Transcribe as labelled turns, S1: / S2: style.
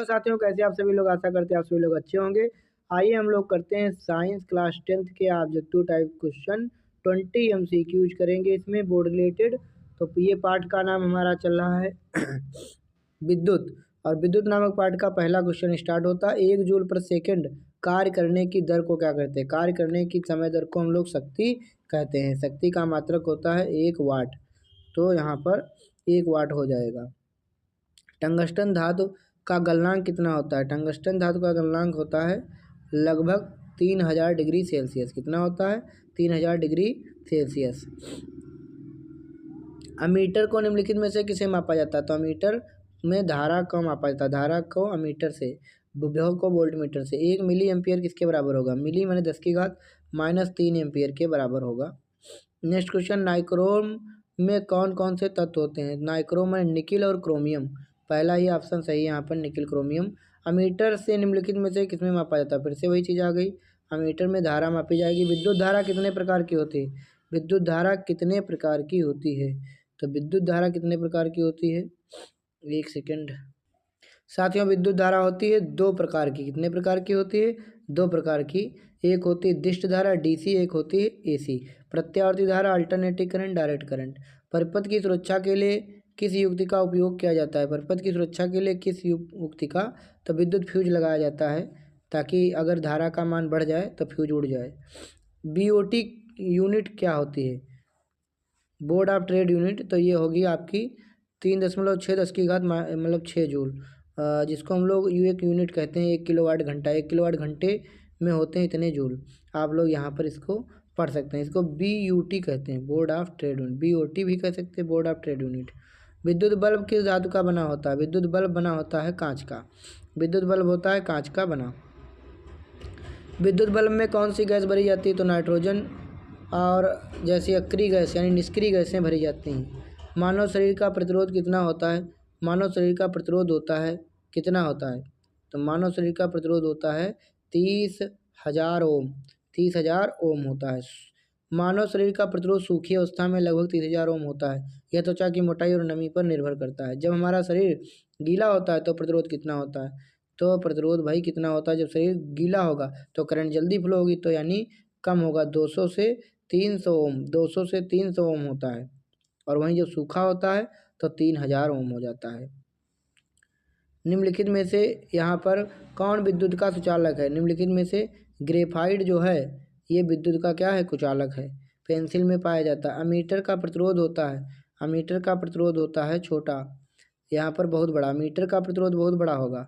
S1: तो साथियों कैसे आप सभी लोग, आशा करते हैं आप सभी लोग अच्छे होंगे। आइए हम लोग करते हैं साइंस क्लास 10th के ऑब्जेक्टिव टाइप क्वेश्चन 20 MCQs करेंगे इसमें बोर्ड रिलेटेड। तो ये पार्ट का नाम हमारा चल रहा है विद्युत। और विद्युत नामक पार्ट का पहला क्वेश्चन स्टार्ट होता है। 1 जूल पर सेकंड कार्य करने की दर को क्या कहते हैं? कार्य करने की समय दर को हम लोग शक्ति कहते हैं। शक्ति का मात्रक होता है 1 वाट। तो यहाँ पर 1 वाट हो जाएगा। टंगस्टन धातु का गलनांक कितना होता है? टंगस्टन धातु का गलनांक होता है लगभग 3000 डिग्री सेल्सियस। कितना होता है? 3000 डिग्री सेल्सियस। अमीटर को निम्नलिखित में से किसे मापा जाता है? तो अमीटर में धारा को मापा जाता है। धारा को अमीटर से, विभव को वोल्टमीटर से। 1 मिली एम्पियर किसके बराबर होगा? मिली माने 10 की घात -3 एम्पियर के बराबर होगा। नेक्स्ट क्वेश्चन, नाइक्रोम में कौन कौन से तत्व होते हैं? नाइक्रोम में निकिल और क्रोमियम। पहला ही ऑप्शन सही है यहाँ पर, निकिल क्रोमियम। अमीटर से निम्नलिखित में से किसमें मापा जाता है? फिर से वही चीज़ आ गई, अमीटर में धारा मापी जाएगी। विद्युत धारा कितने प्रकार की होती है? विद्युत धारा कितने प्रकार की होती है? तो विद्युत धारा कितने प्रकार की होती है? एक सेकेंड साथियों, विद्युत धारा होती है 2 प्रकार की। कितने प्रकार की होती है? 2 प्रकार की। एक होती है दिष्ट धारा DC, एक होती है AC। प्रत्यावर्ती धारा अल्टरनेटिंग करंट, डायरेक्ट करंट। परिपथ की सुरक्षा के लिए किस युक्ति का उपयोग किया जाता है? परिपथ की सुरक्षा के लिए किस युक्ति का? तो विद्युत फ्यूज लगाया जाता है, ताकि अगर धारा का मान बढ़ जाए तो फ्यूज उड़ जाए। BOT यूनिट क्या होती है? Board of trade unit. तो ये होगी आपकी 3.6 10 की घात मतलब 6 जूल, जिसको हम लोग एक यूनिट कहते हैं। 1 किलोवाट घंटा, 1 किलोवाट घंटे में होते हैं इतने जूल। आप लोग यहाँ पर इसको पढ़ सकते हैं। इसको BUT कहते हैं, board of trade unit. BOT भी कह सकते हैं, बोर्ड ऑफ ट्रेड यूनिट। विद्युत बल्ब किस धातु का बना होता है? विद्युत बल्ब बना होता है कांच का। विद्युत बल्ब होता है कांच का बना। विद्युत बल्ब में कौन सी गैस भरी जाती है? तो नाइट्रोजन और जैसी अक्रिय गैस यानी निष्क्रिय गैसें भरी जाती हैं। मानव शरीर का प्रतिरोध कितना होता है? मानव शरीर का प्रतिरोध होता है, कितना होता है? तो मानव शरीर का प्रतिरोध होता है 30,000 ओम। 30,000 ओम होता है। मानव शरीर का प्रतिरोध सूखी अवस्था में लगभग 30,000 ओम होता है। यह त्वचा की मोटाई और नमी पर निर्भर करता है। जब हमारा शरीर गीला होता है तो प्रतिरोध कितना होता है? तो प्रतिरोध भाई कितना होता है? जब शरीर गीला होगा तो करंट जल्दी फ्लो होगी, तो यानी कम होगा, 200 से 300 ओम। 200 से 300 ओम होता है। और वहीं जब सूखा होता है तो 3000 ओम हो जाता है। निम्नलिखित में से यहाँ पर कौन विद्युत का सुचालक है? निम्नलिखित में से ग्रेफाइट जो है ये विद्युत का क्या है? कुचालक है। पेंसिल में पाया जाता है। अमीटर का प्रतिरोध होता है, अमीटर का प्रतिरोध होता है छोटा, यहाँ पर बहुत बड़ा। मीटर का प्रतिरोध बहुत बड़ा होगा,